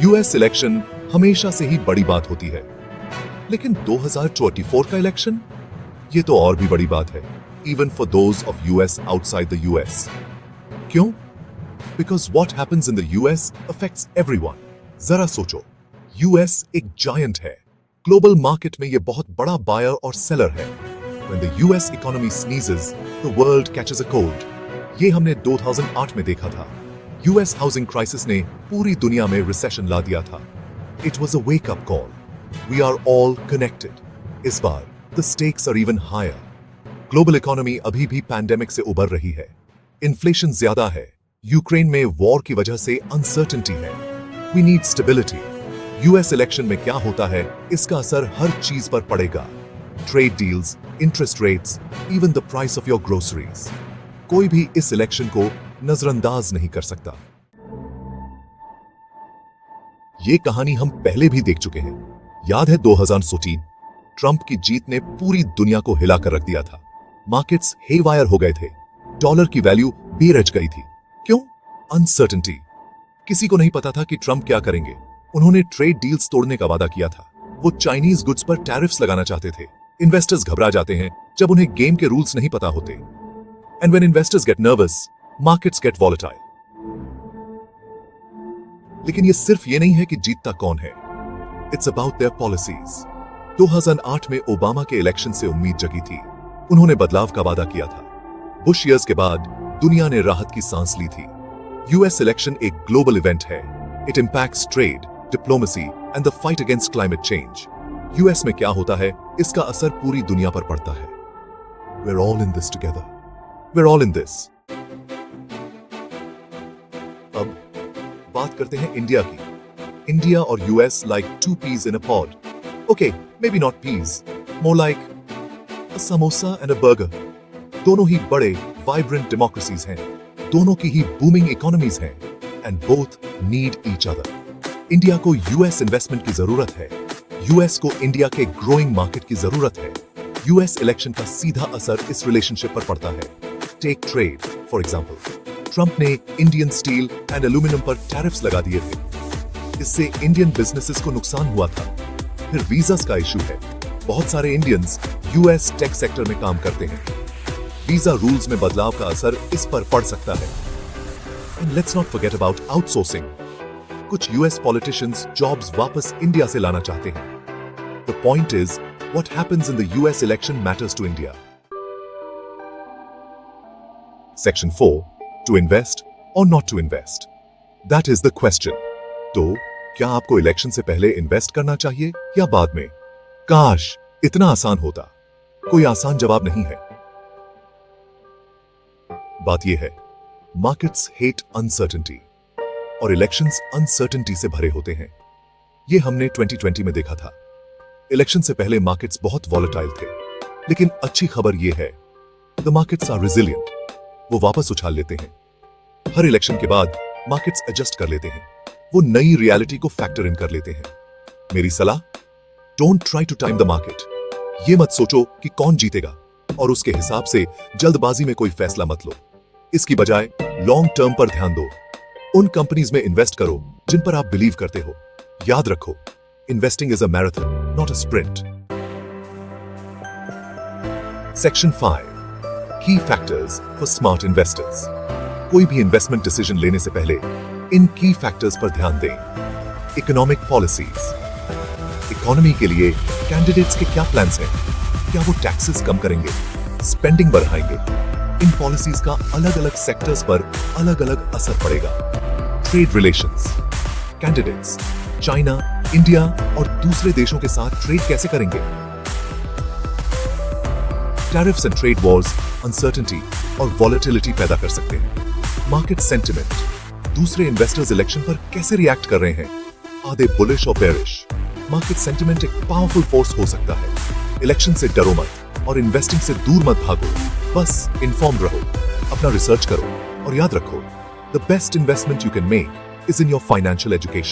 US election हमेशा से ही बड़ी बात होती है, लेकिन 2024 का इलेक्शन, ये तो और भी बड़ी बात है, even for those of US outside the US. क्यों? Because what happens in the US affects everyone. जरा सोचो, यूएस एक जायंट है। ग्लोबल मार्केट में ये बहुत बड़ा बायर और सेलर है। When the US economy sneezes, the world catches a cold. ये हमने 2008 में देखा था। US हाउसिंग क्राइसिस ने पूरी दुनिया में रिसेशन ला दिया था। It was a wake-up call. We are all connected. इस बार the stakes are even higher. Global economy अभी भी पैंडेमिक से उबर रही है। इन्फ्लेशन ज्यादा है। यूक्रेन में वॉर की वजह से अनसर्टेनिटी है। We need stability. US election में क्या होता है, इसका असर हर चीज पर पड़ेगा। Trade deals, interest rates, even the price of your groceries. कोई भी इस इलेक्शन को नजरअंदाज नहीं कर सकता। ये कहानी हम पहले भी देख चुके हैं। याद है 2016 ट्रंप की जीत ने पूरी दुनिया को हिलाकर रख दिया था। मार्केट्स हेवायर हो गए थे। डॉलर की वैल्यू बेरज गई थी। क्यों? अनसर्टेनिटी। किसी को नहीं पता था कि ट्रंप क्या करेंगे। उन्होंने ट्रेड डील्स तोड़ने का वादा किया था। वो चाइनीज गुड्स पर टैरिफ्स लगाना चाहते थे। इन्वेस्टर्स घबरा जाते हैं जब उन्हें गेम के रूल्स नहीं पता होते। And when investors get nervous, markets get volatile. लेकिन ये सिर्फ ये नहीं है कि जीतता कौन है, इट्स अबाउट देयर पॉलिसीज। 2008 में ओबामा के इलेक्शन से उम्मीद जगी थी। उन्होंने बदलाव का वादा किया था। बुश ईयर्स के बाद दुनिया ने राहत की सांस ली थी। यूएस इलेक्शन एक ग्लोबल इवेंट है। It impacts trade, diplomacy and the fight against climate change. US में क्या होता है, इसका असर पूरी दुनिया पर पड़ता है। We're all in this together. We're all in this. अब बात करते हैं इंडिया की। इंडिया और US like two peas in a pod. Okay, maybe not peas. More like a samosa and a burger. दोनों ही बड़े वाइब्रेंट डेमोक्रेसीज हैं। दोनों की ही बूमिंग इकोनॉमीज हैं। And both need each other. India को यूएस इन्वेस्टमेंट की जरूरत है। यूएस को इंडिया के ग्रोइंग मार्केट की जरूरत है। यूएस इलेक्शन का सीधा असर इस रिलेशनशिप पर पड़ता है। Take trade for example. Trump ने इंडियन स्टील एंड एल्यूमिनियम पर टैरिफ्स लगा दिए थे। इससे इंडियन बिजनेसेस को नुकसान हुआ था। फिर वीजास का इशू है। बहुत सारे इंडियंस यूएस टेक सेक्टर में काम करते हैं। वीजा रूल्स में बदलाव का असर इस पर पड़ सकता है। And let's not forget about outsourcing. कुछ यूएस पॉलिटिशियंस जॉब्स वापस इंडिया से लाना चाहते हैं। The point is, what happens in the US election matters to India. Section 4, to invest और not to invest, that is the question. तो क्या आपको इलेक्शन से पहले इन्वेस्ट करना चाहिए या बाद में? काश इतना आसान होता। कोई आसान जवाब नहीं है। बात यह है, मार्केट्स हेट अनसर्टेनिटी और इलेक्शंस अनसर्टेनिटी से भरे होते हैं। यह हमने 2020 में देखा था। इलेक्शन से पहले मार्केट्स बहुत वॉलेटाइल थे, लेकिन अच्छी खबर यह है, द मार्केट्स आर रेजिलिएंट। वो वापस उछाल लेते हैं। हर इलेक्शन के बाद मार्केट्स एडजस्ट कर लेते हैं। वो नई रियलिटी को फैक्टर इन कर लेते हैं। मेरी सलाह, don't try to time the market. ये मत सोचो कि कौन जीतेगा और उसके हिसाब से जल्दबाजी में कोई फैसला मत लो। इसकी बजाय लॉन्ग टर्म पर ध्यान दो। उन कंपनीज में इन्वेस्ट करो जिन पर आप बिलीव करते हो। याद रखो, investing is a marathon, not a sprint. Section 5, की फैक्टर्स फॉर स्मार्ट इन्वेस्टर्स। कोई भी इन्वेस्टमेंट डिसीजन लेने से पहले इन की फैक्टर्स पर ध्यान दें। Economic policies. इकोनॉमी के लिए कैंडिडेट्स के क्या प्लान्स हैं? क्या वो टैक्सेस कम करेंगे, स्पेंडिंग बढ़ाएंगे? इन पॉलिसीज का अलग अलग सेक्टर्स पर अलग अलग असर पड़ेगा। Trade relations. Candidates China, India और दूसरे देशों के साथ ट्रेड कैसे करेंगे? Tariffs and trade Wars uncertainty और वॉलेटिलिटी पैदा कर सकते हैं। Market sentiment. दूसरे इन्वेस्टर्स इलेक्शन पर कैसे रिएक्ट कर रहे हैं? आर दे बुलिश और बेरिश? मार्केट सेंटिमेंट एक पावरफुल फोर्स हो सकता है। इलेक्शन से डरो मत और इन्वेस्टिंग से दूर मत भागो। बस इन्फॉर्म रहो, अपना रिसर्च करो और याद रखो, the best investment you can make is in your financial education.